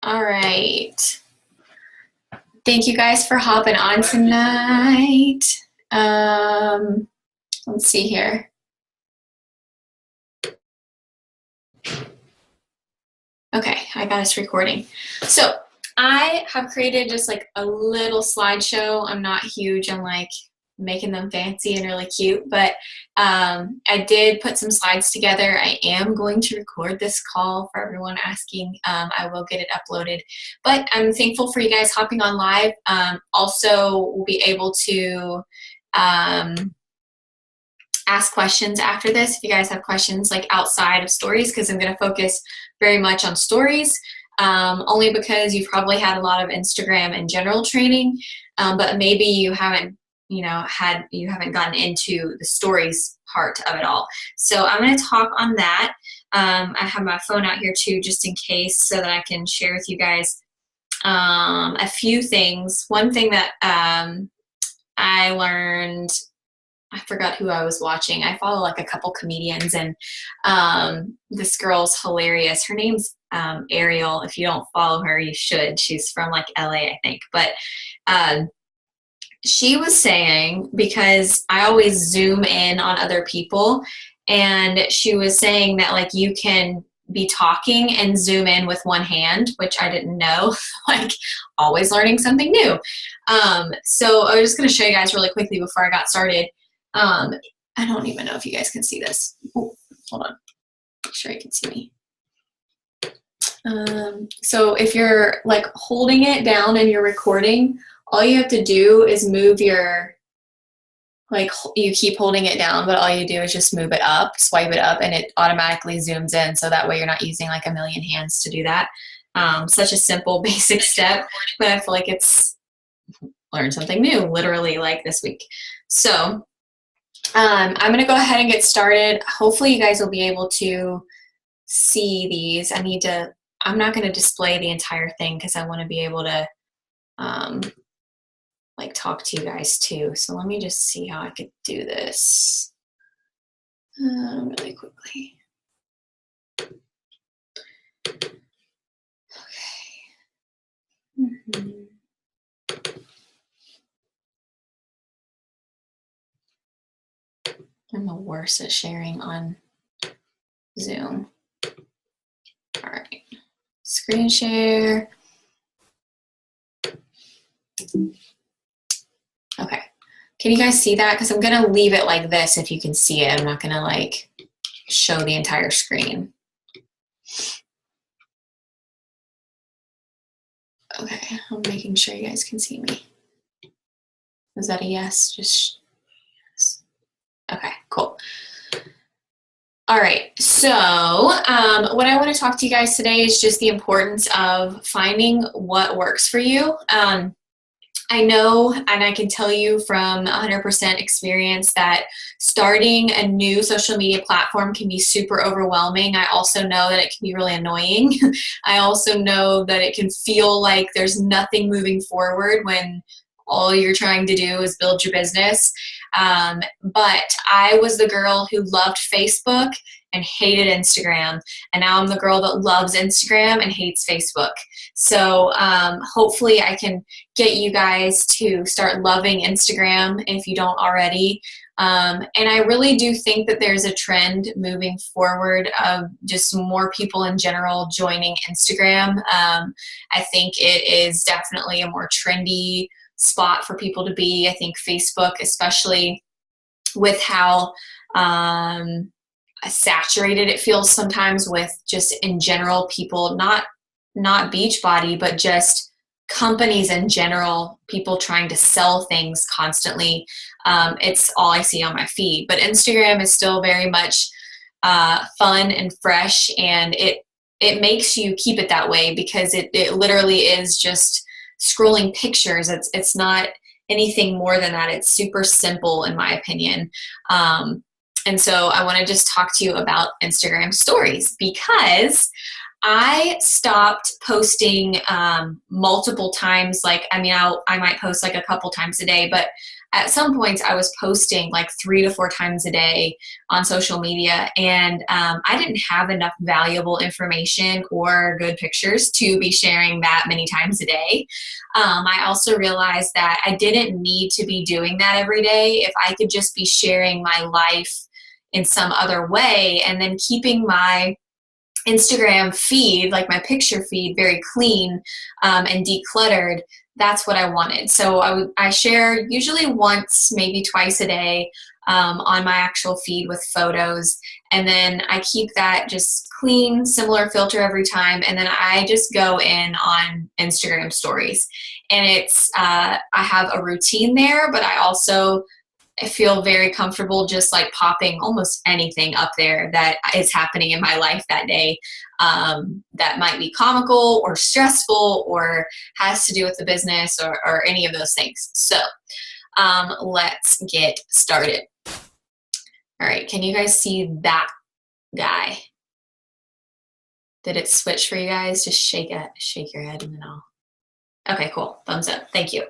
All right. Thank you guys for hopping on tonight. Let's see here. Okay, I got us recording. So I have created just like a little slideshow. I'm not huge on like making them fancy and really cute, but I did put some slides together. I am going to record this call for everyone asking. I will get it uploaded, but I'm thankful for you guys hopping on live. Also, we'll be able to ask questions after this if you guys have questions like outside of stories, because I'm going to focus very much on stories, only because you've probably had a lot of Instagram and general training, but maybe you haven't gotten into the stories part of it all. So I'm going to talk on that. I have my phone out here too, just in case, so that I can share with you guys a few things. One thing that I learned, I forgot who I was watching. I follow like a couple comedians, and this girl's hilarious. Her name's Ariel. If you don't follow her, you should. She's from like LA, I think. But she was saying, because I always zoom in on other people, and she was saying that like you can be talking and zoom in with one hand, which I didn't know. Like, always learning something new. So I was just going to show you guys really quickly before I got started. I don't even know if you guys can see this. Ooh, hold on. Make sure you can see me. So if you're like holding it down and you're recording, all you have to do is move your, like, you keep holding it down, but all you do is just move it up, swipe it up, and it automatically zooms in. So that way you're not using like a million hands to do that. Such a simple, basic step, but I feel like it's learned something new, literally, like this week. So I'm going to go ahead and get started. Hopefully you guys will be able to see these. I'm not going to display the entire thing because I want to be able to like talk to you guys too. So let me just see how I could do this really quickly. Okay. Mm-hmm. I'm the worst at sharing on Zoom. All right, screen share. Okay, can you guys see that? Because I'm gonna leave it like this if you can see it. I'm not gonna like show the entire screen. Okay, I'm making sure you guys can see me. Is that a yes? Just yes. Okay, cool. All right, so what I want to talk to you guys today is just the importance of finding what works for you. I know, and I can tell you from 100% experience, that starting a new social media platform can be super overwhelming. I also know that it can be really annoying. I also know that it can feel like there's nothing moving forward when all you're trying to do is build your business. But I was the girl who loved Facebook and hated Instagram, and now I'm the girl that loves Instagram and hates Facebook. So hopefully I can get you guys to start loving Instagram if you don't already. And I really do think that there's a trend moving forward of just more people in general joining Instagram. I think it is definitely a more trendy spot for people to be. I think Facebook, especially with how saturated it feels sometimes with just in general people, not Beachbody, but just companies in general, people trying to sell things constantly. It's all I see on my feed. But Instagram is still very much fun and fresh, and it makes you keep it that way because it literally is just scrolling pictures. It's not anything more than that. It's super simple in my opinion. And so I want to just talk to you about Instagram stories, because I stopped posting multiple times. Like, I mean, I might post like a couple times a day, but at some points I was posting like 3 to 4 times a day on social media, and I didn't have enough valuable information or good pictures to be sharing that many times a day. I also realized that I didn't need to be doing that every day. If I could just be sharing my life in some other way, and then keeping my Instagram feed, like my picture feed, very clean and decluttered, that's what I wanted. So I share usually once, maybe twice a day on my actual feed with photos. And then I keep that just clean, similar filter every time. And then I just go in on Instagram stories. And it's, I have a routine there, but I feel very comfortable just like popping almost anything up there that is happening in my life that day, that might be comical or stressful or has to do with the business or any of those things. So let's get started. All right, can you guys see that guy? Did it switch for you guys? Just shake your head and then okay, cool, thumbs up, thank you.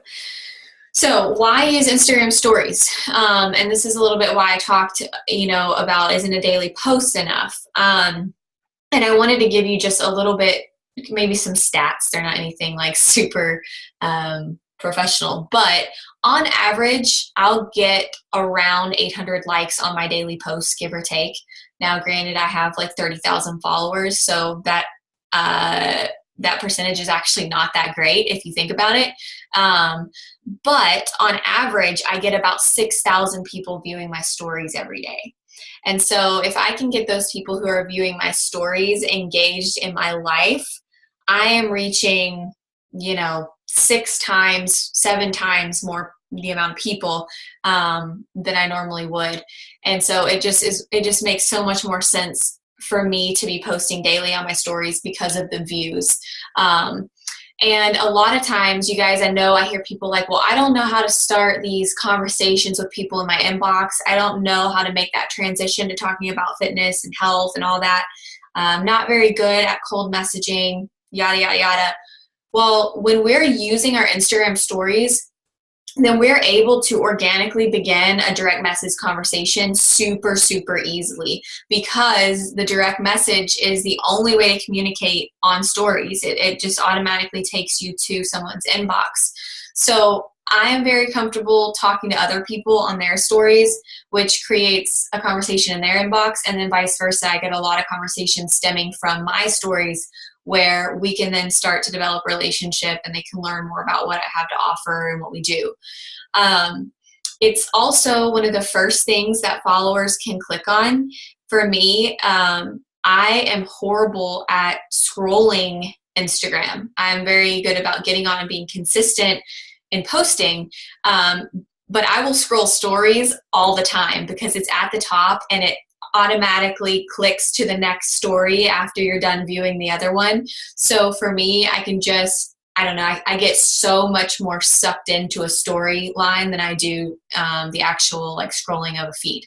So why is Instagram stories? And this is a little bit why I talked, about isn't a daily post enough? And I wanted to give you just a little bit, maybe some stats. They're not anything like super professional, but on average, I'll get around 800 likes on my daily posts, give or take. Now, granted, I have like 30,000 followers, so that percentage is actually not that great if you think about it. But on average, I get about 6,000 people viewing my stories every day. And so if I can get those people who are viewing my stories engaged in my life, I am reaching, 6 times, 7 times more the amount of people than I normally would. And so it just makes so much more sense for me to be posting daily on my stories because of the views. And a lot of times, you guys, I know I hear people like, well, I don't know how to start these conversations with people in my inbox. I don't know how to make that transition to talking about fitness and health and all that. I'm not very good at cold messaging, yada, yada, yada. Well, when we're using our Instagram stories, then we're able to organically begin a direct message conversation super, super easily, because the direct message is the only way to communicate on stories. It just automatically takes you to someone's inbox. So I am very comfortable talking to other people on their stories, which creates a conversation in their inbox, and then vice versa. I get a lot of conversations stemming from my stories, where we can then start to develop a relationship and they can learn more about what I have to offer and what we do. It's also one of the first things that followers can click on. For me, I am horrible at scrolling Instagram. I'm very good about getting on and being consistent in posting, but I will scroll stories all the time because it's at the top and it automatically clicks to the next story after you're done viewing the other one. So for me, I can just, I get so much more sucked into a storyline than I do the actual like scrolling of a feed.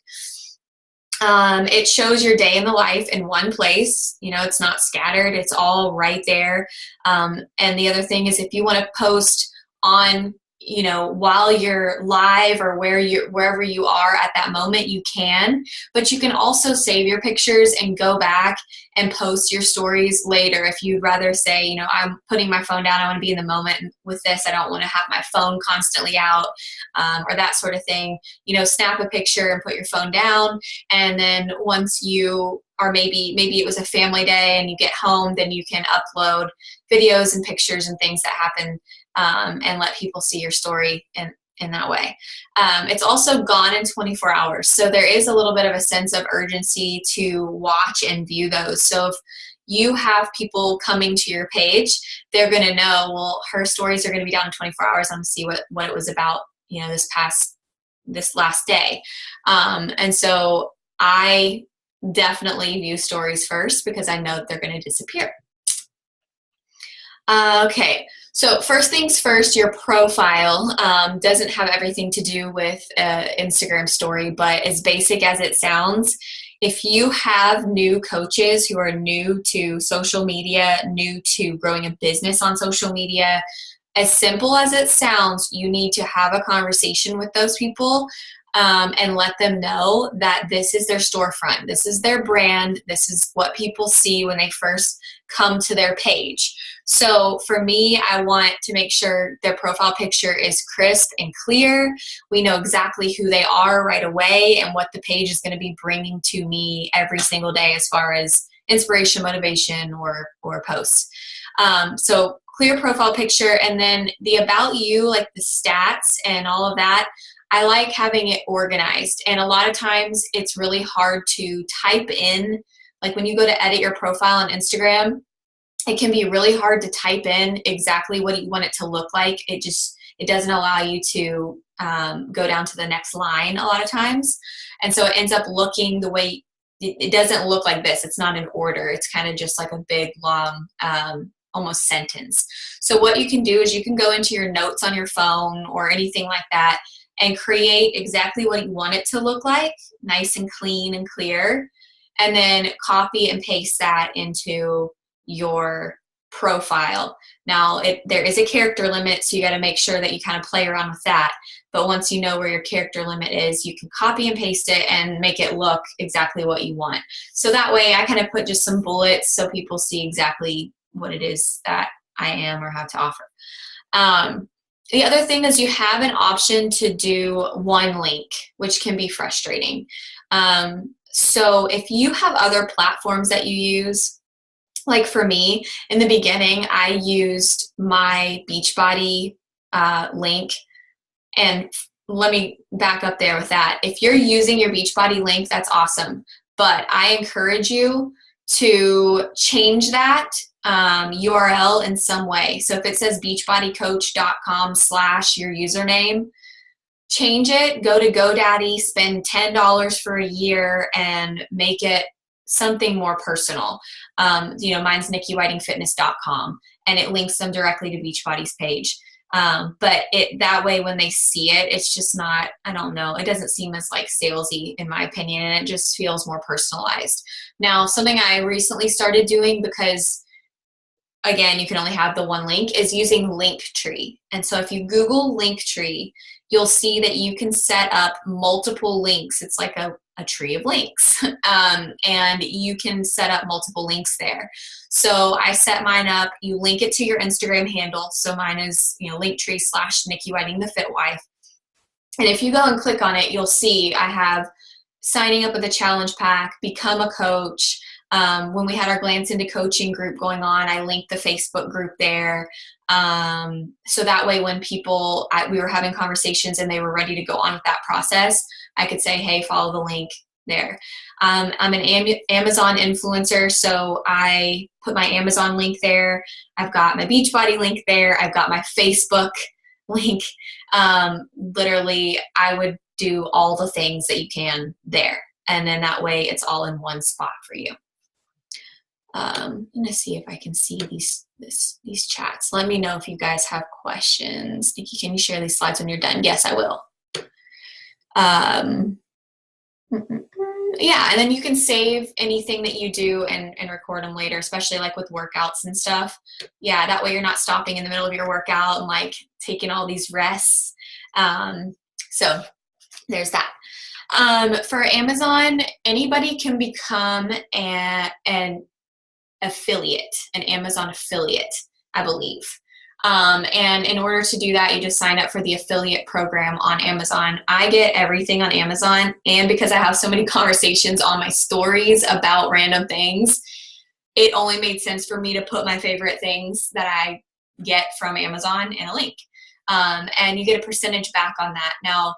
It shows your day in the life in one place. It's not scattered. It's all right there. And the other thing is, if you want to post on while you're live or wherever you are at that moment, you can, but you can also save your pictures and go back and post your stories later. If you'd rather say, I'm putting my phone down, I want to be in the moment with this, I don't want to have my phone constantly out, or that sort of thing, snap a picture and put your phone down. And then once you are, maybe it was a family day and you get home, then you can upload videos and pictures and things that happen, and let people see your story in that way. It's also gone in 24 hours. So there is a little bit of a sense of urgency to watch and view those. So if you have people coming to your page, they're going to know, well, her stories are going to be down in 24 hours. I'm going to see what it was about, this last day. And so I definitely view stories first because I know that they're going to disappear. Okay. So first things first, your profile doesn't have everything to do with Instagram story, but as basic as it sounds, if you have new coaches who are new to social media, new to growing a business on social media, as simple as it sounds, you need to have a conversation with those people and let them know that this is their storefront, this is their brand, this is what people see when they first come to their page. So for me, I want to make sure their profile picture is crisp and clear. We know exactly who they are right away and what the page is going to be bringing to me every single day as far as inspiration, motivation, or posts. So clear profile picture, and then the about you, like the stats and all of that, I like having it organized. And a lot of times it's really hard to type in, like when you go to edit your profile on Instagram, it can be really hard to type in exactly what you want it to look like. It doesn't allow you to go down to the next line a lot of times. And so it ends up looking the way, it doesn't look like this. It's not in order. It's kind of just like a big, long, almost sentence. So what you can do is you can go into your notes on your phone or anything like that and create exactly what you want it to look like, nice and clean and clear, and then copy and paste that into your profile. Now, there is a character limit, so you got to make sure that you kind of play around with that. But once you know where your character limit is, you can copy and paste it and make it look exactly what you want. So that way I kind of put just some bullets so people see exactly what it is that I am or have to offer. The other thing is you have an option to do one link, which can be frustrating. So if you have other platforms that you use, like for me, in the beginning, I used my Beachbody link. And let me back up there with that. If you're using your Beachbody link, that's awesome. But I encourage you to change that URL in some way. So if it says beachbodycoach.com/ your username, change it, go to GoDaddy, spend $10 for a year and make it something more personal. Mine's NikkiWhitingFitness.com, and it links them directly to Beachbody's page. But that way when they see it, it's just not, I don't know, it doesn't seem as like salesy in my opinion, and it just feels more personalized. Now, something I recently started doing, because again, you can only have the one link, is using Linktree. And so if you Google Linktree, you'll see that you can set up multiple links. It's like a tree of links. And you can set up multiple links there. So I set mine up. You link it to your Instagram handle. So mine is, Linktree / Nikki Whiting the Fit Wife. And if you go and click on it, you'll see I have signing up with a challenge pack, become a coach. When we had our Glance into Coaching group going on, I linked the Facebook group there. So that way when we were having conversations and they were ready to go on with that process, I could say, hey, follow the link there. I'm an Amazon influencer, so I put my Amazon link there. I've got my Beachbody link there. I've got my Facebook link. Literally, I would do all the things that you can there. And then that way it's all in one spot for you. I'm going to see if I can see these chats. Let me know if you guys have questions. Nikki, can you share these slides when you're done? Yes, I will. Yeah, and then you can save anything that you do and record them later, especially like with workouts and stuff. Yeah, that way you're not stopping in the middle of your workout and like taking all these rests. So there's that. For Amazon, anybody can become an affiliate, an Amazon affiliate, I believe. And in order to do that, you just sign up for the affiliate program on Amazon. I get everything on Amazon, and because I have so many conversations on my stories about random things, it only made sense for me to put my favorite things that I get from Amazon in a link. And you get a percentage back on that. Now,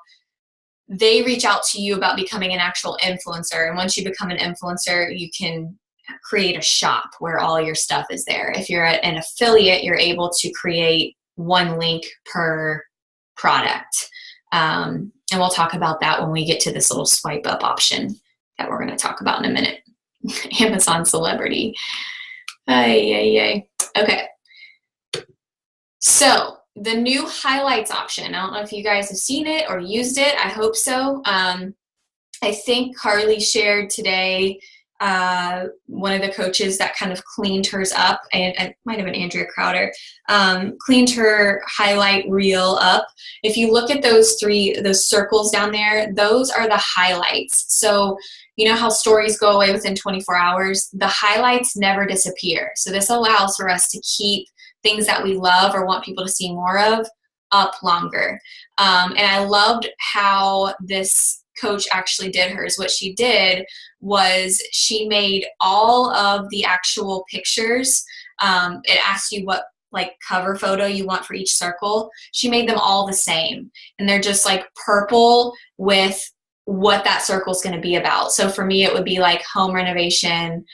they reach out to you about becoming an actual influencer, and once you become an influencer, you can create a shop where all your stuff is there. If you're an affiliate, you're able to create one link per product. And we'll talk about that when we get to this little swipe up option that we're going to talk about in a minute. Amazon celebrity. Ay. Okay. So the new highlights option, I don't know if you guys have seen it or used it. I hope so. I think Carly shared today one of the coaches that kind of cleaned hers up, and it might have been Andrea Crowder, cleaned her highlight reel up. If you look at those circles down there, those are the highlights. So you know how stories go away within 24 hours? The highlights never disappear. So this allows for us to keep things that we love or want people to see more of up longer. And I loved how this coach actually did hers. What she did was she made all of the actual pictures. It asks you what like cover photo you want for each circle. She made them all the same, and they're just like purple with what that circle is going to be about. So for me, it would be like home renovation,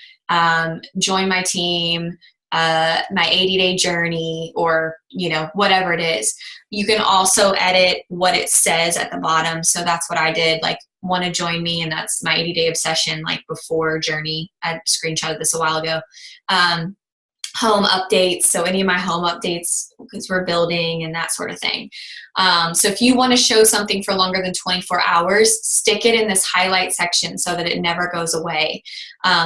join my team, my 80-day journey, or, you know, whatever it is. You can also edit what it says at the bottom. So that's what I did, like, want to join me, and that's my 80-day obsession, like before journey. I screenshotted this a while ago. Home updates, so any of my home updates because we're building and that sort of thing. So if you want to show something for longer than 24 hours, stick it in this highlight section so that it never goes away.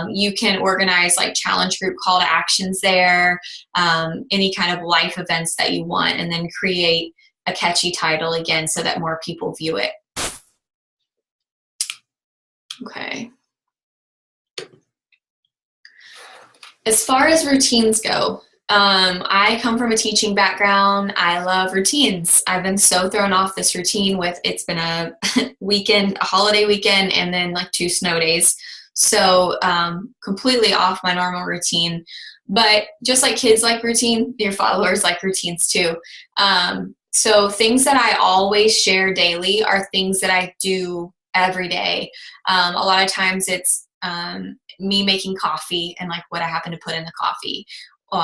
You can organize like challenge group call to actions there, any kind of life events that you want, and then create a catchy title again so that more people view it. Okay. As far as routines go, I come from a teaching background. I love routines. I've been so thrown off this routine with, it's been a weekend, a holiday weekend, and then like 2 snow days. So completely off my normal routine. But just like kids like routine, your followers like routines too. So things that I always share daily are things that I do every day. A lot of times it's me making coffee and like what I happen to put in the coffee,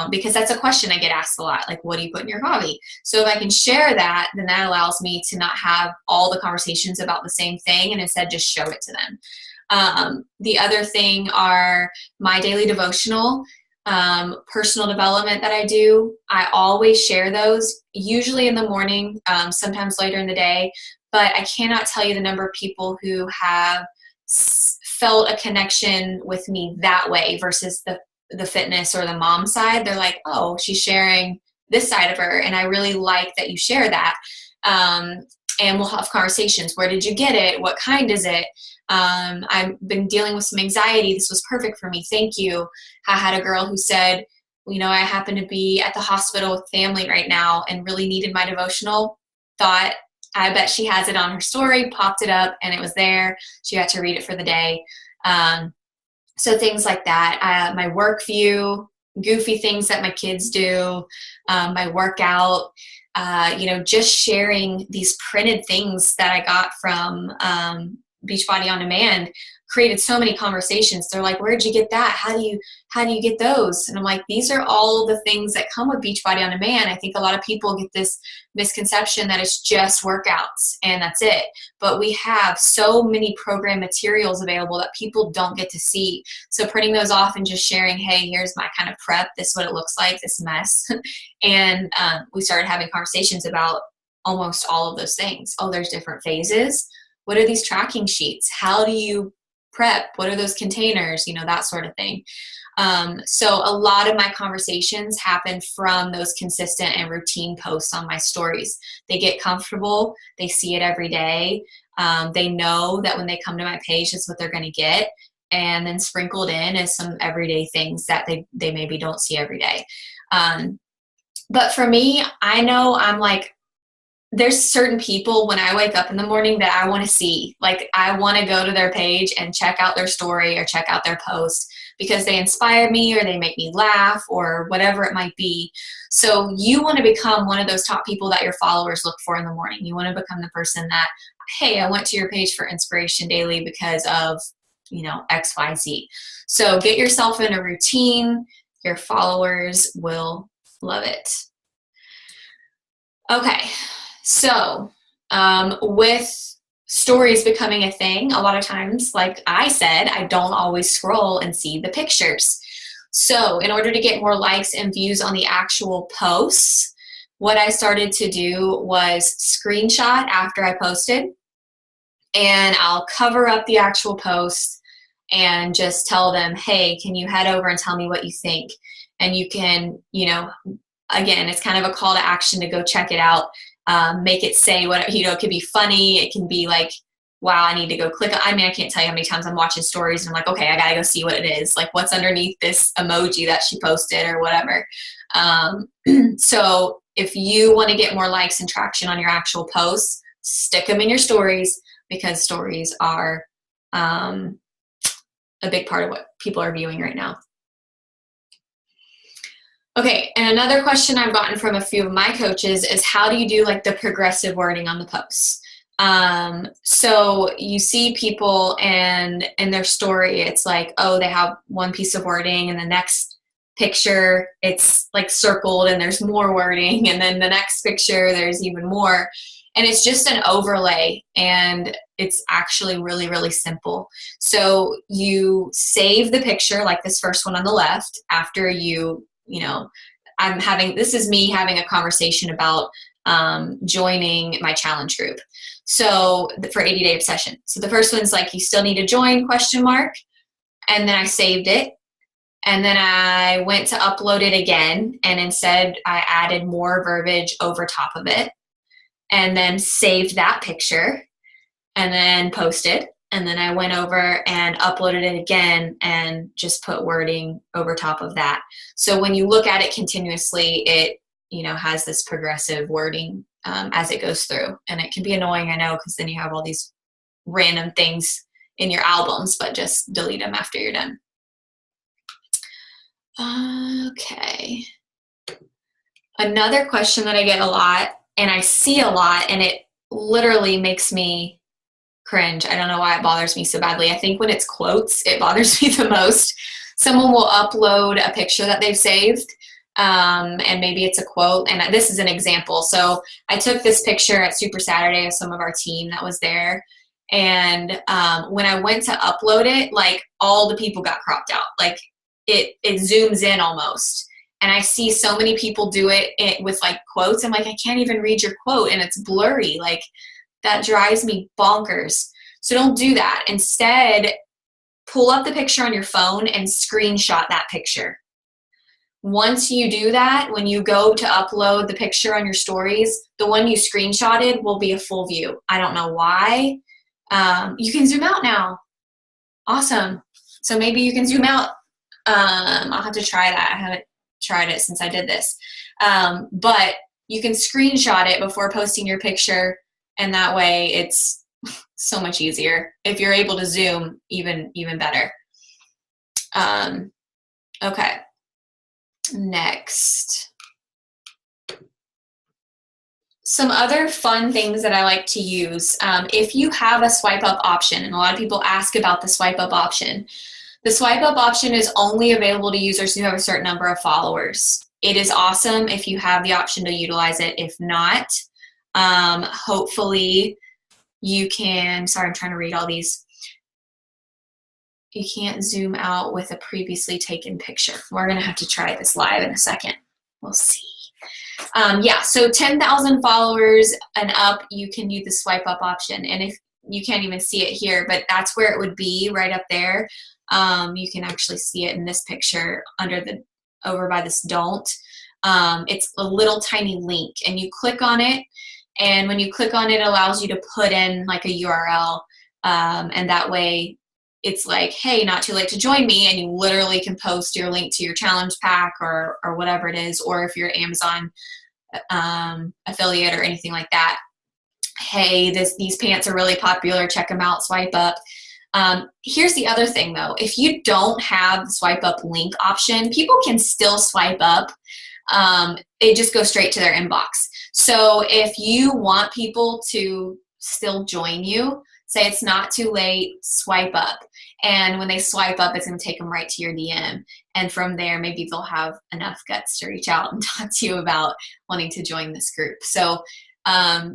because that's a question I get asked a lot, like what do you put in your coffee? So if I can share that, then that allows me to not have all the conversations about the same thing and instead just show it to them. The other thing are my daily devotional, personal development that I do. I always share those, usually in the morning, sometimes later in the day, but I cannot tell you the number of people who have felt a connection with me that way versus the fitness or the mom side. They're like, oh, she's sharing this side of her, and I really like that you share that. And we'll have conversations. Where did you get it? What kind is it? I've been dealing with some anxiety. This was perfect for me. Thank you. I had a girl who said, you know, I happen to be at the hospital with family right now and really needed my devotional. Thought, I bet she has it on her story, popped it up, and it was there. She got to read it for the day. So things like that. My work view, goofy things that my kids do, my workout, you know, just sharing these printed things that I got from Beachbody On Demand created so many conversations. They're like, where'd you get that? How do you get those? And I'm like, these are all the things that come with Beachbody On Demand. I think a lot of people get this misconception that it's just workouts and that's it. But we have so many program materials available that people don't get to see. So printing those off and just sharing, hey, here's my kind of prep. This is what it looks like, this mess. And we started having conversations about almost all of those things. Oh, there's different phases. What are these tracking sheets? How do you prep? What are those containers? You know, that sort of thing. So a lot of my conversations happen from those consistent and routine posts on my stories. They get comfortable. They see it every day. They know that when they come to my page, that's what they're going to get. And then sprinkled in is some everyday things that they maybe don't see every day. But for me, I know I'm like, there's certain people when I wake up in the morning that I want to see. Like, I want to go to their page and check out their story or check out their post because they inspire me or they make me laugh or whatever it might be. So you want to become one of those top people that your followers look for in the morning. You want to become the person that, hey, I went to your page for inspiration daily because of, you know, X, Y, Z. So get yourself in a routine. Your followers will love it. Okay. So with stories becoming a thing, a lot of times, like I said, I don't always scroll and see the pictures. So in order to get more likes and views on the actual posts, what I started to do was screenshot after I posted, and I'll cover up the actual post and just tell them, hey, can you head over and tell me what you think? And you can, you know, again, it's kind of a call to action to go check it out. Make it say what, you know, it could be funny. It can be like, wow, I need to go click. I mean, I can't tell you how many times I'm watching stories and I'm like, okay, I gotta go see what it is. Like, what's underneath this emoji that she posted or whatever. So if you want to get more likes and traction on your actual posts, stick them in your stories, because stories are a big part of what people are viewing right now. Okay, and another question I've gotten from a few of my coaches is, how do you do like the progressive wording on the posts? So you see people and in their story, it's like, oh, they have one piece of wording, and the next picture, it's like circled and there's more wording. And then the next picture, there's even more. And it's just an overlay, and it's actually really, really simple. So you save the picture, like this first one on the left, after you know, this is me having a conversation about joining my challenge group. So for 80-day obsession. So the first one's like, you still need to join, ? And then I saved it. And then I went to upload it again. And instead I added more verbiage over top of it, and then saved that picture and then posted. And then I went over and uploaded it again and just put wording over top of that. So when you look at it continuously, it, you know, has this progressive wording as it goes through. And it can be annoying, I know, because then you have all these random things in your albums, but just delete them after you're done. Okay. Another question that I get a lot, and I see a lot, and it literally makes me cringe. I don't know why it bothers me so badly. I think when it's quotes, it bothers me the most. Someone will upload a picture that they've saved, and maybe it's a quote. And this is an example. So I took this picture at Super Saturday of some of our team that was there. And when I went to upload it, like all the people got cropped out. Like it zooms in almost. And I see so many people do it with like quotes. I'm like, I can't even read your quote, and it's blurry. Like, that drives me bonkers. So don't do that. Instead, pull up the picture on your phone and screenshot that picture. Once you do that, when you go to upload the picture on your stories, the one you screenshotted will be a full view. I don't know why. You can zoom out now. Awesome. So maybe you can zoom out. I'll have to try that. I haven't tried it since I did this. But you can screenshot it before posting your picture, and that way it's so much easier. If you're able to zoom, even better. Okay. Next. Some other fun things that I like to use. If you have a swipe up option, and a lot of people ask about the swipe up option, the swipe up option is only available to users who have a certain number of followers. It is awesome if you have the option to utilize it. If not, hopefully you can, sorry, I'm trying to read all these. You can't zoom out with a previously taken picture. We're gonna have to try this live in a second. We'll see. Yeah, so 10,000 followers and up, you can use the swipe up option. And if you can't even see it here, but that's where it would be, right up there. You can actually see it in this picture over by this don't. It's a little tiny link, and you click on it. And when you click on it, it allows you to put in like a URL. And that way it's like, hey, not too late to join me. And you literally can post your link to your challenge pack or whatever it is. Or if you're Amazon affiliate or anything like that, hey, these pants are really popular. Check them out. Swipe up. Here's the other thing though. If you don't have the swipe up link option, people can still swipe up. It just goes straight to their inbox. So if you want people to still join you, say it's not too late, swipe up. And when they swipe up, it's going to take them right to your DM. And from there, maybe they'll have enough guts to reach out and talk to you about wanting to join this group. So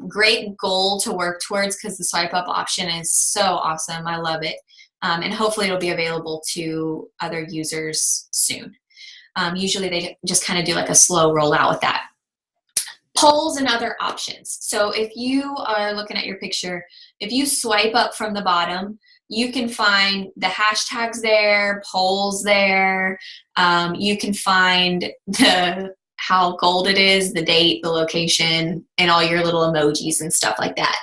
great goal to work towards, because the swipe up option is so awesome. I love it. And hopefully it'll be available to other users soon. Usually they just kind of do like a slow rollout with that. Polls and other options. So if you are looking at your picture, if you swipe up from the bottom, you can find the hashtags there, polls there. You can find how gold it is, the date, the location, and all your little emojis and stuff like that.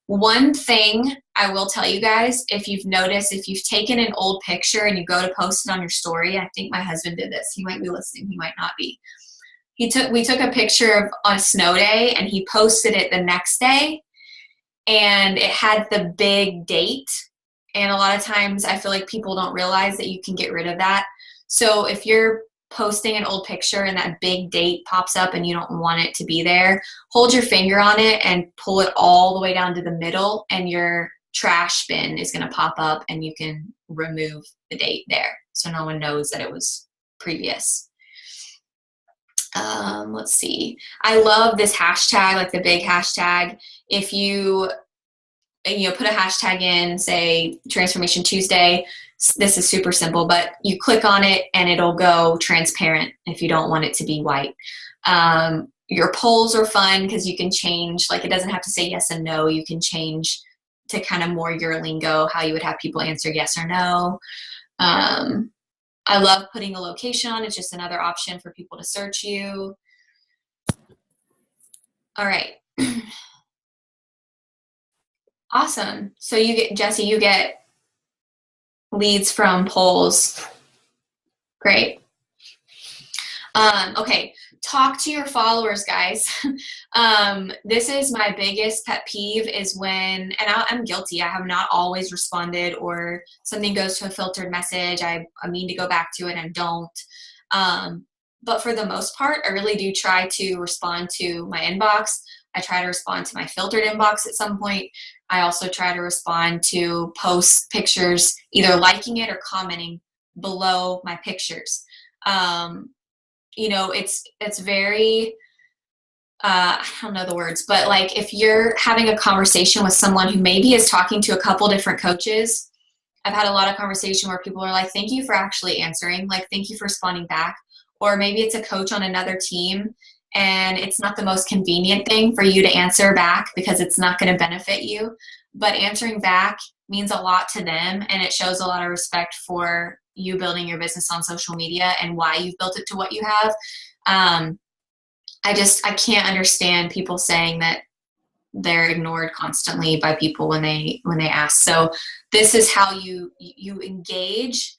One thing I will tell you guys, if you've noticed, if you've taken an old picture and you go to post it on your story, I think my husband did this. He might be listening. He might not be. We took a picture on a snow day and he posted it the next day, and it had the big date. And a lot of times I feel like people don't realize that you can get rid of that. So if you're posting an old picture and that big date pops up and you don't want it to be there, hold your finger on it and pull it all the way down to the middle, and your trash bin is going to pop up and you can remove the date there so no one knows that it was previous. Let's see. I love this hashtag, like the big hashtag. If you put a hashtag in, say Transformation Tuesday, this is super simple, but you click on it and it'll go transparent if you don't want it to be white. Your polls are fun because you can change, like it doesn't have to say yes and no. You can change to kind of more your lingo, how you would have people answer yes or no. I love putting a location on. It's just another option for people to search you. All right. Awesome. So you get, Jesse, you get leads from polls. Great. Okay. Talk to your followers, guys. This is my biggest pet peeve is when, and I'm guilty, I have not always responded, or something goes to a filtered message. I mean to go back to it and don't. But for the most part, I really do try to respond to my inbox. I try to respond to my filtered inbox at some point. I also try to respond to post pictures, either liking it or commenting below my pictures. It's very, I don't know the words, but like if you're having a conversation with someone who maybe is talking to a couple different coaches, I've had a lot of conversation where people are like, thank you for actually answering, like, thank you for responding back. Or maybe it's a coach on another team and it's not the most convenient thing for you to answer back because it's not going to benefit you, but answering back means a lot to them, and it shows a lot of respect for you building your business on social media and why you've built it to what you have. I can't understand people saying that they're ignored constantly by people when they ask. So this is how you engage,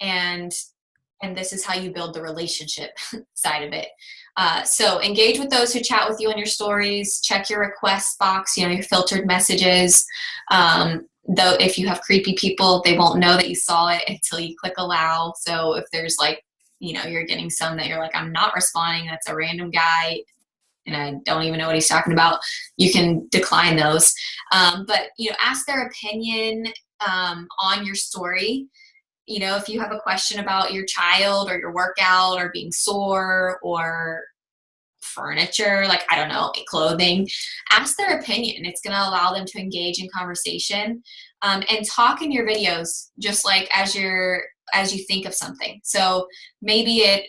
and this is how you build the relationship side of it. So engage with those who chat with you on your stories. Check your request box, your filtered messages. Though if you have creepy people, they won't know that you saw it until you click allow. So if there's like, you're getting some that you're like, I'm not responding, that's a random guy and I don't even know what he's talking about, you can decline those. But ask their opinion on your story. If you have a question about your child or your workout or being sore or furniture, like, I don't know, clothing, ask their opinion. It's going to allow them to engage in conversation, and talk in your videos, just like as you think of something. So maybe it,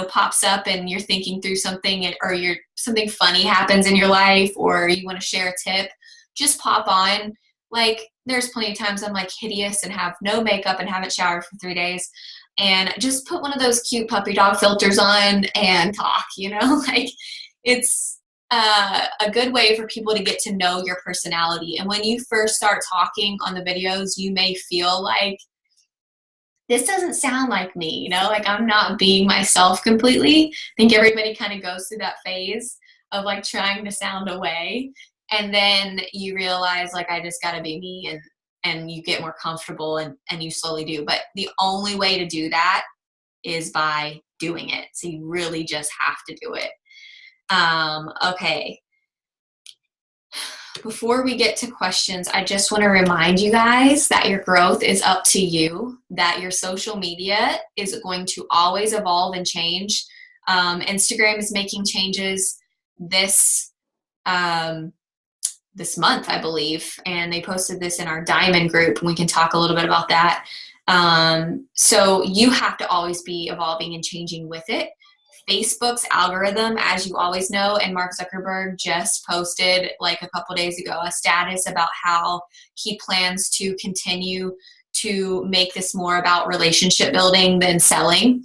pops up and you're thinking through something, or something funny happens in your life, or you want to share a tip, just pop on. Like, there's plenty of times I'm like hideous and have no makeup and haven't showered for 3 days, and just put one of those cute puppy dog filters on and talk, like, it's a good way for people to get to know your personality. And when you first start talking on the videos, you may feel like, this doesn't sound like me, like I'm not being myself completely. I think everybody kind of goes through that phase of like trying to sound away. And then you realize, like, I just got to be me, and you get more comfortable, and you slowly do. But the only way to do that is by doing it. So you really just have to do it. Okay. Before we get to questions, I just want to remind you guys that your growth is up to you, that your social media is going to always evolve and change. Instagram is making changes this month, I believe, and they posted this in our Diamond group, and we can talk a little bit about that. So you have to always be evolving and changing with it. Facebook's algorithm, as you always know, and Mark Zuckerberg just posted like a couple days ago a status about how he plans to continue to make this more about relationship building than selling.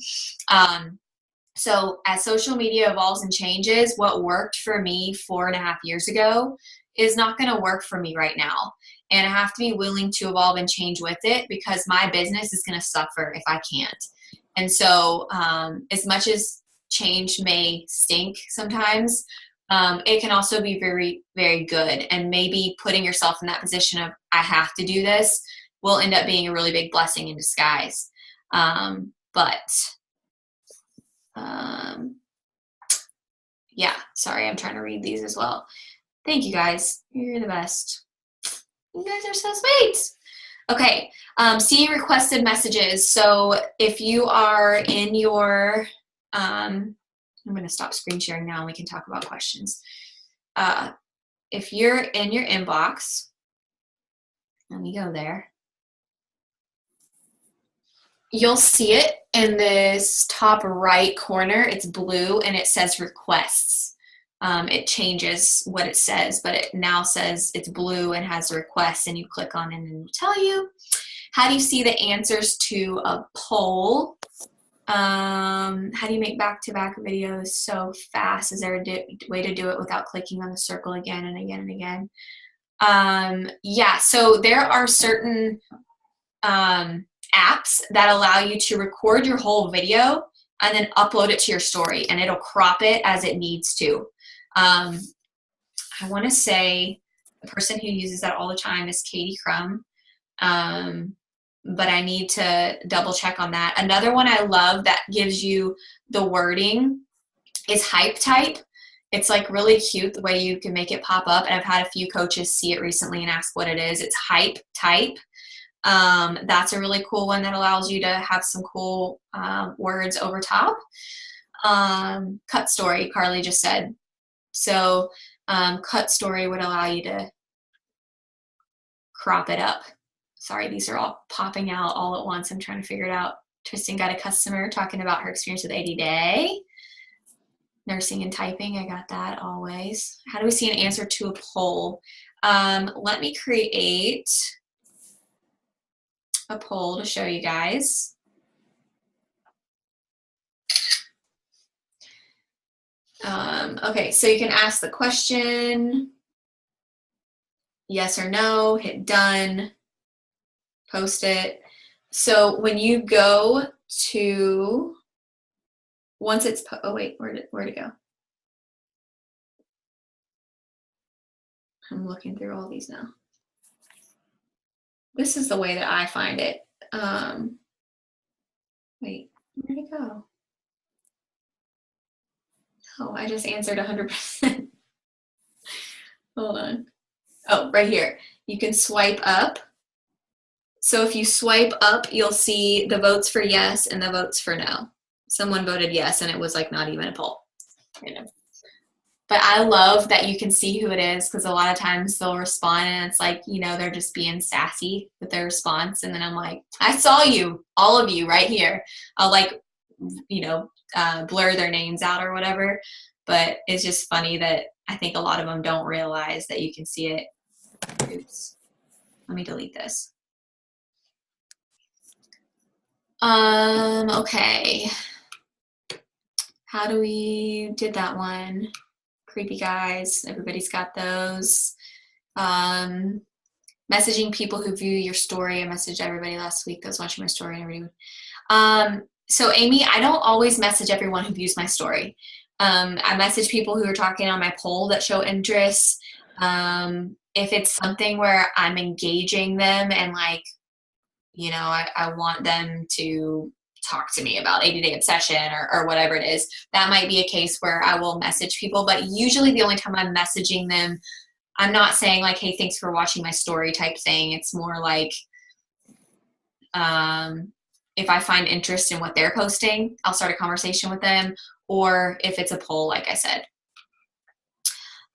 So as social media evolves and changes, what worked for me 4.5 years ago is not going to work for me right now. And I have to be willing to evolve and change with it, because my business is going to suffer if I can't. And so as much as change may stink sometimes, it can also be very, very good. And maybe putting yourself in that position of, I have to do this, will end up being a really big blessing in disguise. Yeah, sorry, I'm trying to read these as well. Thank you guys. You're the best. You guys are so sweet. Okay, seeing requested messages. So if you are in your, I'm going to stop screen sharing now and we can talk about questions. If you're in your inbox, let me go there. You'll see it in this top right corner. It's blue and it says requests. It changes what it says, but it now says it's blue and has requests, and you click on it and it'll tell you. How do you see the answers to a poll? How do you make back-to-back videos so fast? Is there a way to do it without clicking on the circle again and again and again? Yeah, so there are certain apps that allow you to record your whole video and then upload it to your story, and it'll crop it as it needs to. I want to say the person who uses that all the time is Katie Crum, but I need to double check on that. Another one I love that gives you the wording is Hype Type. It's like really cute the way you can make it pop up, and I've had a few coaches see it recently and ask what it is. It's Hype Type. That's a really cool one that allows you to have some cool words over top. Cut Story, Carly just said. So Cut Story would allow you to crop it up. Sorry, these are all popping out all at once. I'm trying to figure it out. Tristan got a customer talking about her experience with 80 Day. Nursing and typing, I got that always. How do we see an answer to a poll? Let me create a poll to show you guys. Okay, so you can ask the question, yes or no, hit done, post it. So when you go to, once it's, oh wait, where'd it go? I'm looking through all these now. This is the way that I find it. Wait, where'd it go? Oh, I just answered 100%. Hold on. Oh, right here. You can swipe up. So if you swipe up, you'll see the votes for yes and the votes for no. Someone voted yes, and it was like not even a poll. But I love that you can see who it is, because a lot of times they'll respond and it's like, you know, they're just being sassy with their response. And then I'm like, I saw you, all of you right here. I'll like, you know, blur their names out or whatever. But it's just funny that I think a lot of them don't realize that you can see it. Oops. Let me delete this. Okay. How do we did that one? Creepy guys. Everybody's got those. Messaging people who view your story. I messaged everybody last week that was watching my story. And everybody. So Amy, I don't always message everyone who views my story. I message people who are talking on my poll that show interest. If it's something where I'm engaging them and like, you know, I want them to talk to me about 80-day obsession or whatever it is, that might be a case where I will message people. But usually the only time I'm messaging them, I'm not saying like, hey, thanks for watching my story type thing. It's more like, if I find interest in what they're posting, I'll start a conversation with them, or if it's a poll, like I said.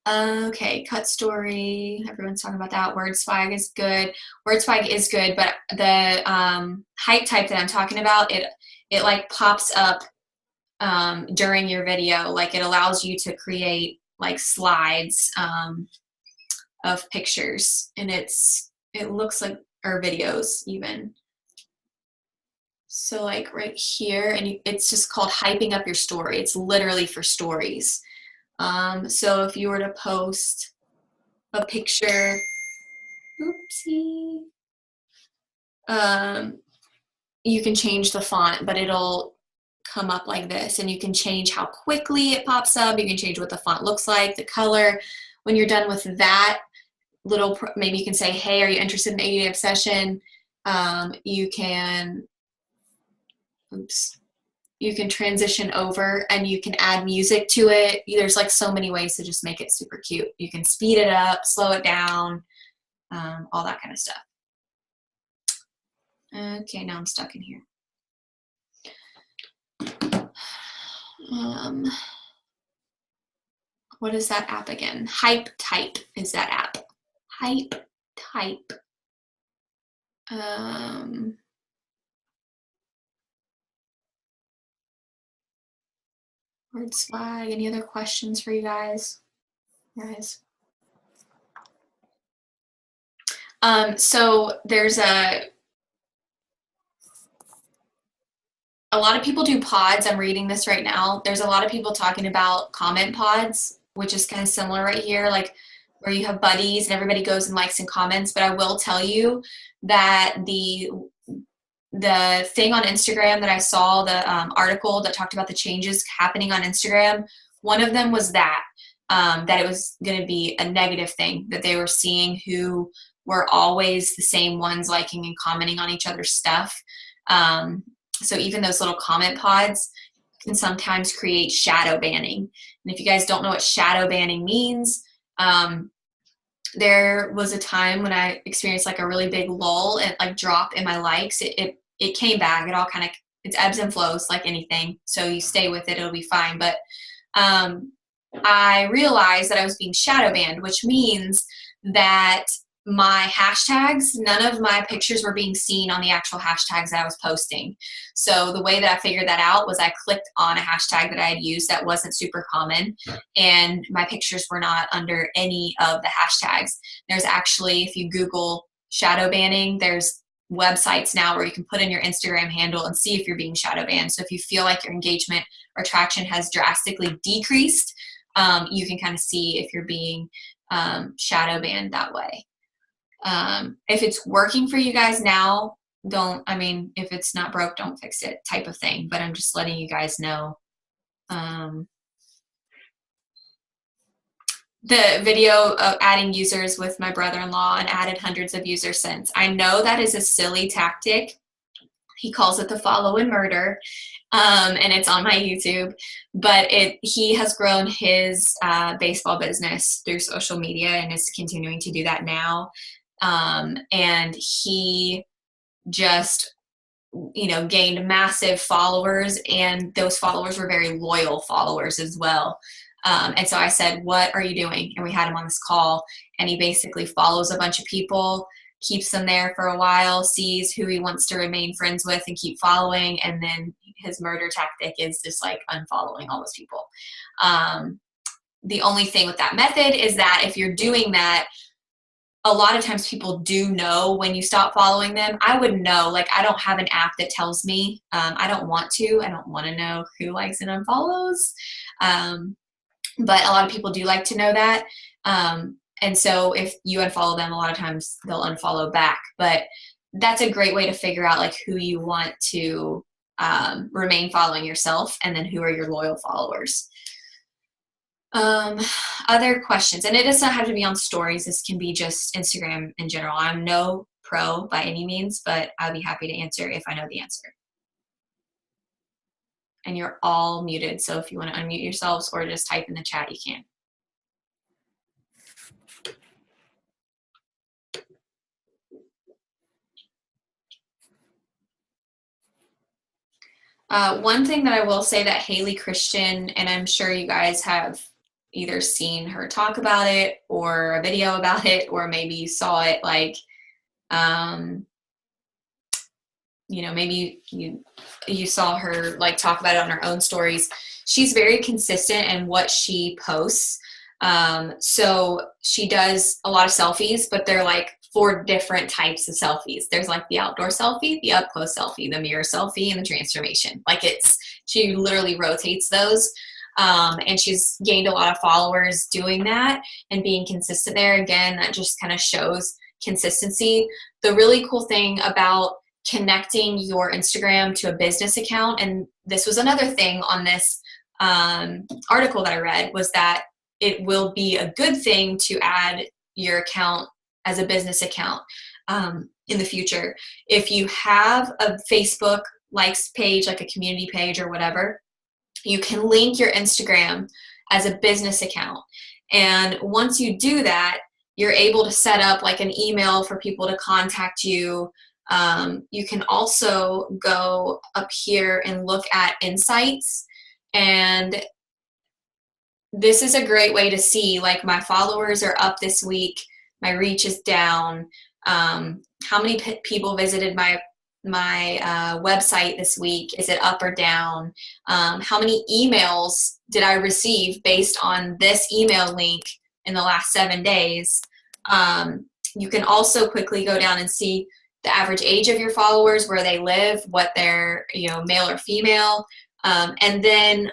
Okay, Cut Story, everyone's talking about that. Word Swag is good. Word Swag is good, but the Hype Type that I'm talking about, it like pops up during your video. Like it allows you to create like slides of pictures, and it looks like, or videos even. So like right here, and it's just called hyping up your story. It's literally for stories. So if you were to post a picture, oopsie, you can change the font, but it'll come up like this, and you can change how quickly it pops up. You can change what the font looks like, the color. When you're done with that little, maybe you can say, hey, are you interested in 80-day obsession? You can, you can transition over and you can add music to it. There's like so many ways to just make it super cute. You can speed it up, slow it down, all that kind of stuff. Okay, now I'm stuck in here. What is that app again? Hype Type is that app. Hype Type. Word swag. Any other questions for you guys? So there's a lot of people do pods. I'm reading this right now. There's a lot of people talking about comment pods, which is kind of similar right here, like where you have buddies and everybody goes and likes and comments. But I will tell you that the thing on Instagram that I saw, the article that talked about the changes happening on Instagram, one of them was that it was going to be a negative thing, that they were seeing who were always the same ones liking and commenting on each other's stuff. So even those little comment pods can sometimes create shadow banning. And if you guys don't know what shadow banning means, there was a time when I experienced like a really big lull and like drop in my likes. It came back. It all kind of, it's ebbs and flows like anything. So you stay with it, it'll be fine. But I realized that I was being shadow banned, which means that my hashtags, none of my pictures were being seen on the actual hashtags that I was posting. So the way that I figured that out was I clicked on a hashtag that I had used that wasn't super common, and my pictures were not under any of the hashtags. There's actually, if you Google shadow banning, there's websites now where you can put in your Instagram handle and see if you're being shadow banned. So if you feel like your engagement or traction has drastically decreased, you can kind of see if you're being shadow banned that way. If it's working for you guys now, if it's not broke, don't fix it type of thing. But I'm just letting you guys know. The video of adding users with my brother-in-law, and added hundreds of users since. I know that is a silly tactic. He calls it the follow and murder. And it's on my YouTube, but he has grown his baseball business through social media and is continuing to do that now. And he just, gained massive followers, and those followers were very loyal followers as well. And so I said, what are you doing? And we had him on this call, and he basically follows a bunch of people, keeps them there for a while, sees who he wants to remain friends with and keep following. And then his murder tactic is just like unfollowing all those people. The only thing with that method is that if you're doing that, a lot of times people do know when you stop following them. I would know, like, I don't have an app that tells me. I don't want to know who likes and unfollows. But a lot of people do like to know that. And so if you unfollow them, a lot of times they'll unfollow back. But that's a great way to figure out like who you want to remain following yourself, and then who are your loyal followers. Other questions, and it does not have to be on stories. This can be just Instagram in general. I'm no pro by any means, but I'll be happy to answer if I know the answer. And you're all muted, so if you want to unmute yourselves or just type in the chat, you can. One thing that I will say that Haley Christian, and I'm sure you guys have either seen her talk about it or a video about it, or maybe you saw it like you know, maybe you saw her like talk about it on her own stories. She's very consistent in what she posts. So she does a lot of selfies, but they're like 4 different types of selfies. There's like the outdoor selfie, the up close selfie, the mirror selfie, and the transformation. Like she literally rotates those. And she's gained a lot of followers doing that and being consistent there. Again, that just kind of shows consistency. The really cool thing about connecting your Instagram to a business account, and this was another thing on this article that I read, was that it will be a good thing to add your account as a business account in the future. If you have a Facebook likes page, like a community page or whatever, you can link your Instagram as a business account. And once you do that, you're able to set up like an email for people to contact you. You can also go up here and look at insights. And this is a great way to see, like, my followers are up this week, my reach is down, how many people visited my website this week, is it up or down, how many emails did I receive based on this email link in the last 7 days. You can also quickly go down and see the average age of your followers, where they live, what they're, you know, male or female, and then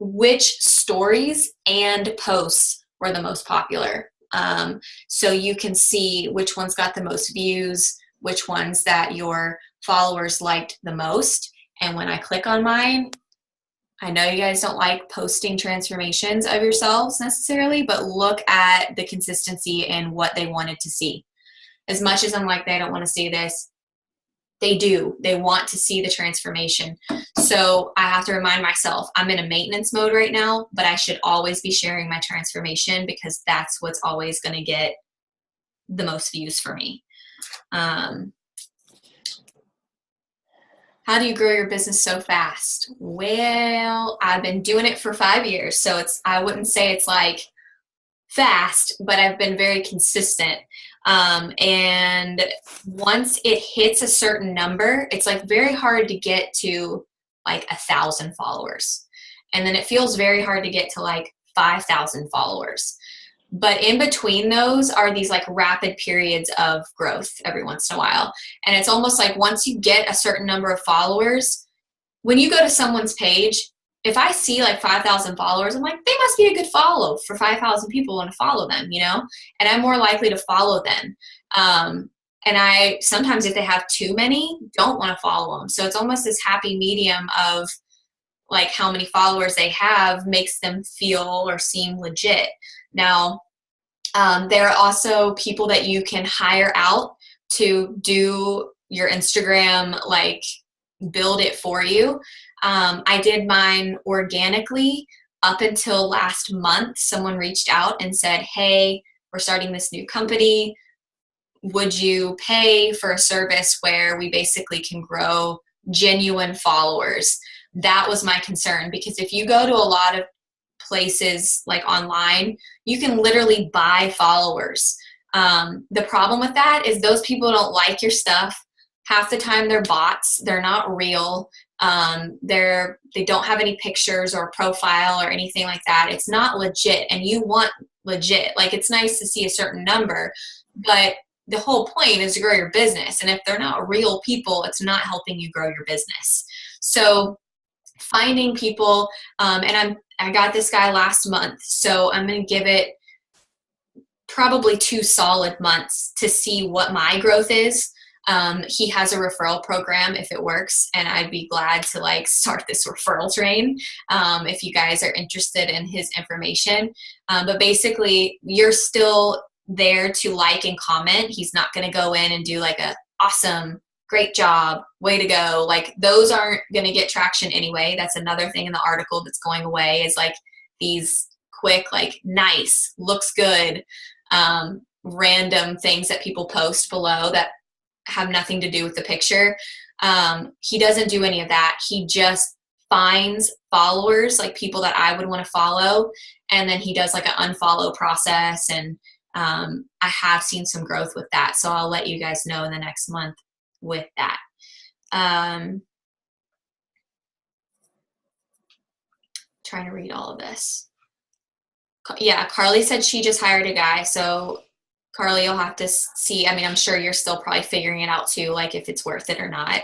which stories and posts were the most popular. So you can see which ones got the most views, which ones that your followers liked the most. And when I click on mine, I know you guys don't like posting transformations of yourselves necessarily, but look at the consistency and what they wanted to see. As much as I'm like, they don't want to see this, they do. They want to see the transformation. So I have to remind myself, I'm in a maintenance mode right now, but I should always be sharing my transformation, because that's what's always going to get the most views for me. How do you grow your business so fast? Well, I've been doing it for 5 years, so I wouldn't say it's like fast, but I've been very consistent. And once it hits a certain number, it's like very hard to get to like 1,000 followers. And then it feels very hard to get to like 5,000 followers. But in between those are these like rapid periods of growth every once in a while. And it's almost like once you get a certain number of followers, when you go to someone's page, if I see like 5,000 followers, I'm like, they must be a good follow for 5,000 people want to follow them, you know? And I'm more likely to follow them. And I sometimes, if they have too many, don't want to follow them. So it's almost this happy medium of like how many followers they have makes them feel or seem legit. Now, there are also people that you can hire out to do your Instagram, like build it for you. I did mine organically up until last month. Someone reached out and said, hey, we're starting this new company. Would you pay for a service where we basically can grow genuine followers? That was my concern, because if you go to a lot of places like online, you can literally buy followers. The problem with that is those people don't like your stuff. Half the time they're bots. They're not real. They don't have any pictures or profile or anything like that. It's not legit, and you want legit. Like, it's nice to see a certain number, but the whole point is to grow your business. And if they're not real people, it's not helping you grow your business. So finding people, and I got this guy last month, so I'm going to give it probably 2 solid months to see what my growth is. He has a referral program if it works, and I'd be glad to like start this referral train if you guys are interested in his information. But basically, you're still there to like and comment. He's not going to go in and do like a awesome, great job, way to go. Like, those aren't going to get traction anyway. That's another thing in the article that's going away, is like these quick, like, nice, looks good, random things that people post below that have nothing to do with the picture. He doesn't do any of that. He just finds followers, like people that I would want to follow, and then he does like an unfollow process. And I have seen some growth with that, so I'll let you guys know in the next month with that. Trying to read all of this. Yeah, Carly said she just hired a guy, so Carly, you'll have to see. I mean, I'm sure you're still probably figuring it out too, like if it's worth it or not.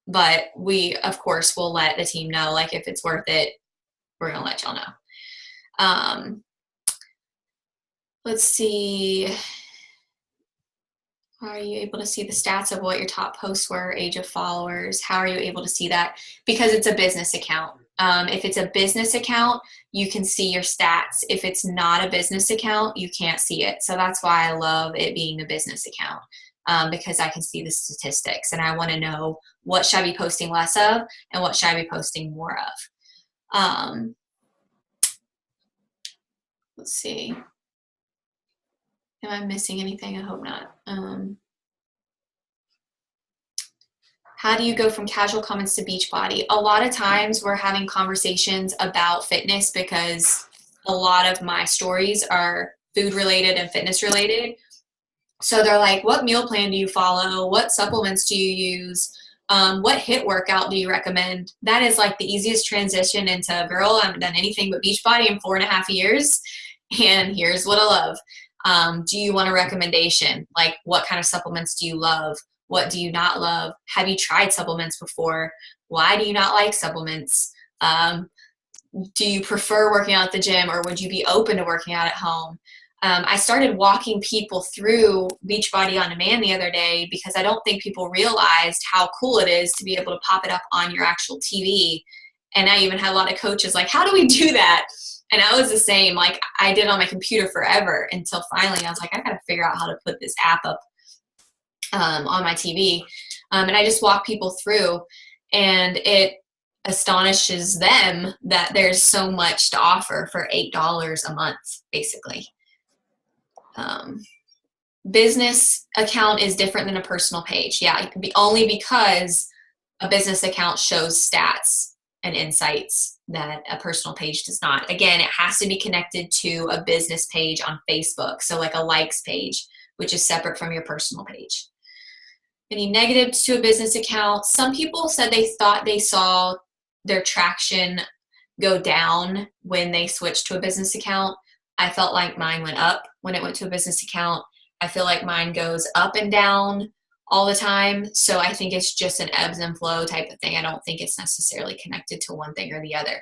But we, of course, will let the team know, like if it's worth it, we're gonna let y'all know. Let's see. Are you able to see the stats of what your top posts were, age of followers? How are you able to see that? Because it's a business account. If it's a business account, you can see your stats. If it's not a business account, you can't see it. So that's why I love it being a business account, because I can see the statistics and I want to know what should I be posting less of and what should I be posting more of. Let's see. Am I missing anything? I hope not. How do you go from casual comments to Beachbody? A lot of times we're having conversations about fitness because a lot of my stories are food related and fitness related. So they're like, what meal plan do you follow? What supplements do you use? What HIIT workout do you recommend? That is like the easiest transition into, girl, I haven't done anything but Beachbody in 4.5 years. And here's what I love. Do you want a recommendation? Like, what kind of supplements do you love? What do you not love? Have you tried supplements before? Why do you not like supplements? Do you prefer working out at the gym, or would you be open to working out at home? I started walking people through Beachbody On Demand the other day because I don't think people realized how cool it is to be able to pop it up on your actual TV. And I even had a lot of coaches like, how do we do that? And I was the same. Like, I did it on my computer forever until finally I was like, I got to figure out how to put this app up on my TV. And I just walk people through, and it astonishes them that there's so much to offer for $8 a month, basically. Business account is different than a personal page. Yeah, only because a business account shows stats and insights that a personal page does not. Again, it has to be connected to a business page on Facebook. So like a likes page, which is separate from your personal page. Any negatives to a business account? Some people said they thought they saw their traction go down when they switched to a business account. I felt like mine went up when it went to a business account. I feel like mine goes up and down all the time. So I think it's just an ebbs and flow type of thing. I don't think it's necessarily connected to one thing or the other.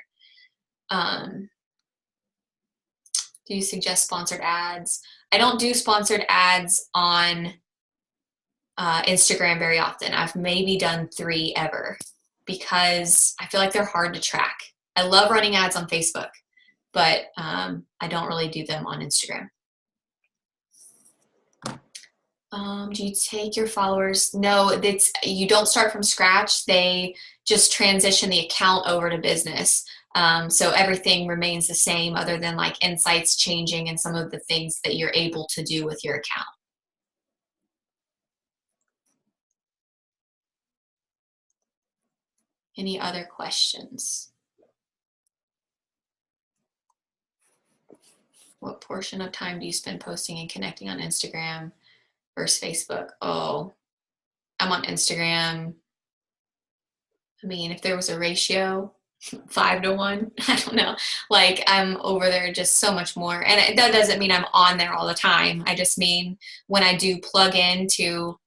Do you suggest sponsored ads? I don't do sponsored ads on Instagram very often. I've maybe done 3 ever because I feel like they're hard to track. I love running ads on Facebook, but I don't really do them on Instagram. Do you take your followers? No, you don't start from scratch. They just transition the account over to business. So everything remains the same other than like insights changing and some of the things that you're able to do with your account. Any other questions? What portion of time do you spend posting and connecting on Instagram versus Facebook? Oh, I'm on Instagram. I mean, if there was a ratio, 5 to 1, I don't know. Like, I'm over there just so much more. And that doesn't mean I'm on there all the time. I just mean when I do plug into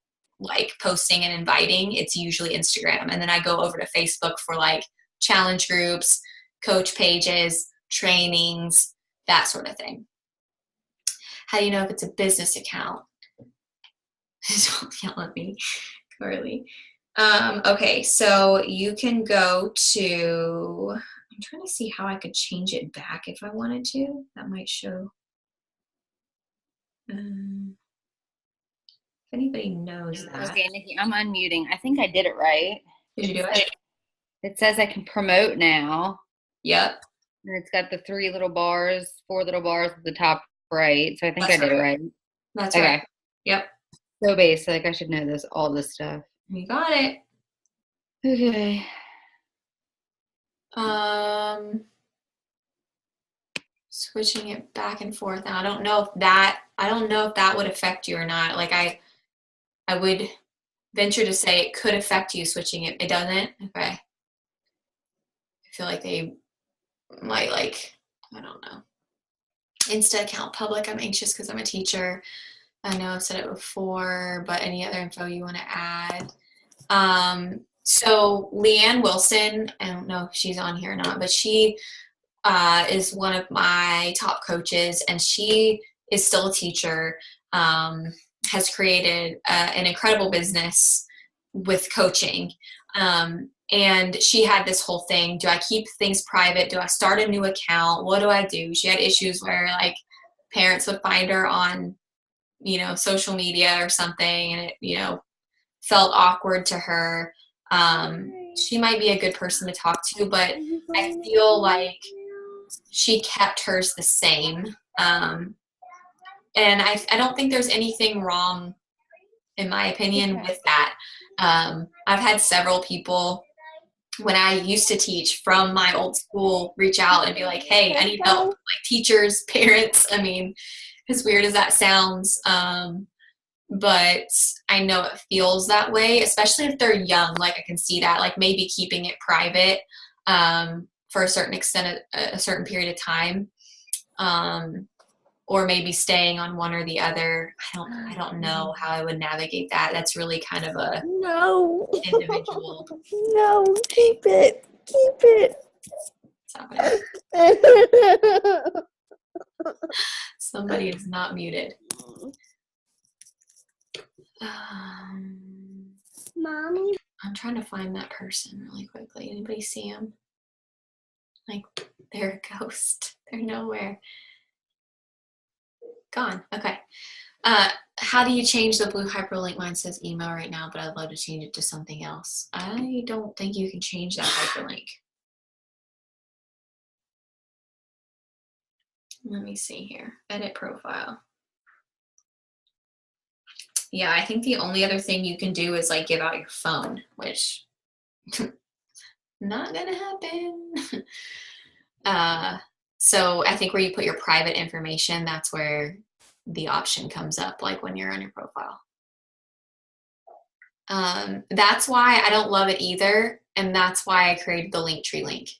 like posting and inviting, it's usually Instagram. And then I go over to Facebook for like challenge groups, coach pages, trainings, that sort of thing. How do you know if it's a business account? Don't yell at me, Carly. Okay, so you can go to, I'm trying to see how I could change it back if I wanted to. That might show. If anybody knows that. Okay, Nikki, I'm unmuting. I think I did it right. Did you do it? It says I can promote now. Yep. And it's got the 3 little bars, 4 little bars at the top right. So I think That's I did it right. That's okay. Right. Yep. So basic. I should know all this stuff. You got it. Okay. Switching it back and forth. And I don't know if that would affect you or not. Like I would, venture to say it could affect you switching it. It doesn't? Okay. I feel like they might like, I don't know. Insta account public. I'm anxious because I'm a teacher. I know I've said it before, but any other info you want to add? So Leanne Wilson, I don't know if she's on here or not, but she is one of my top coaches, and she is still a teacher, has created an incredible business with coaching. And she had this whole thing, do I keep things private? Do I start a new account? What do I do? She had issues where like parents would find her on, social media or something, and it, felt awkward to her. She might be a good person to talk to, but I feel like she kept hers the same. And I don't think there's anything wrong, in my opinion, with that. I've had several people when I used to teach from my old school reach out and be like, hey, I need help, like teachers, parents. I mean, as weird as that sounds, but I know it feels that way, especially if they're young. Like I can see that, like maybe keeping it private for a certain extent, a certain period of time, or maybe staying on one or the other. I don't know how I would navigate that. That's really kind of a individual. No, keep it. Stop it. Somebody is not muted. Mommy. I'm trying to find that person really quickly. Anybody see him? Like, they're a ghost. They're nowhere. Gone. Okay. How do you change the blue hyperlink? Mine says email right now, but I'd love to change it to something else. I don't think you can change that hyperlink. Let me see here. Edit profile. Yeah, I think the only other thing you can do is like give out your phone, which not gonna happen. So I think where you put your private information, that's where the option comes up, like when you're on your profile. That's why I don't love it either, and that's why I created the Linktree link.